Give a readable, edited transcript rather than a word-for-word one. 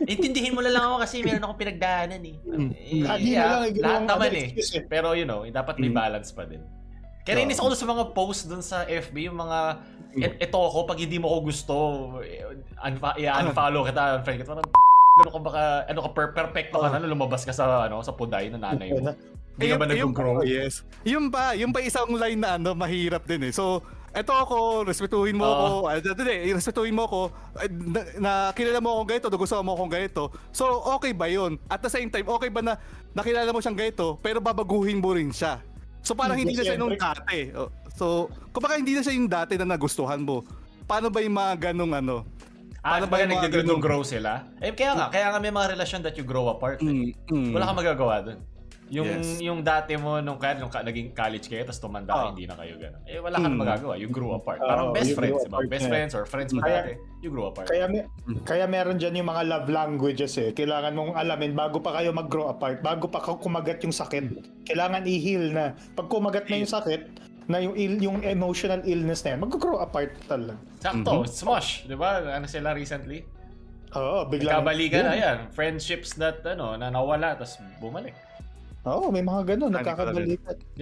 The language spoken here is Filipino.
Intindihin mo na lang ako kasi meron akong pinagdaanan eh. Lagi na lang, Lahat ginawang naman ano, eh. excuse eh. Pero dapat may balance pa din. Kaya nainis ako dun sa mga post dun sa FB, yung mga, ito ako, pag hindi mo ko gusto, i-unfollow kita, unfriend kita. Parang, gano'n ka baka, perfecto ka na, lumabas ka sa puday na nanay mo. Hindi ka ba nag-grow? Yes. Yung pa isang line na mahirap din eh. So, eto ako, respetuhin mo ako, respetuhin mo ako, kilala mo akong ganito, gusto mo akong ganito. So, okay ba yun? At the same time, okay ba na nakilala mo siyang ganito, pero babaguhin mo rin siya? So, parang hindi na siya nung dati. So, kumbaga hindi na siya yung dati na nagustuhan mo. Paano ba yung mga ganong Paano ba nag-grow sila? Kaya nga may mga relasyon that you grow apart. Wala kang magagawa dun. Yung dati mo nung naging college kayo tapos tumanda ka, hindi na kayo gano'n. Wala kang magagawa. You grew apart. Parang best friends, diba? Best friends or friends mo dati, you grew apart. Kaya meron dyan yung mga love languages eh. Kailangan mong alamin bago pa kayo mag-grow apart, bago pa kumagat yung sakit. Kailangan i-heal na. Pag kumagat na yung sakit, na yung emotional illness na yan, mag-grow apart talaga. Sakto, smush, di ba? Ano sila recently? Oo, biglang. Nagkabalikan na yan. Friendships that, na nawala, tapos bumalik. Oo, may mga ganun, nagkakabalikat.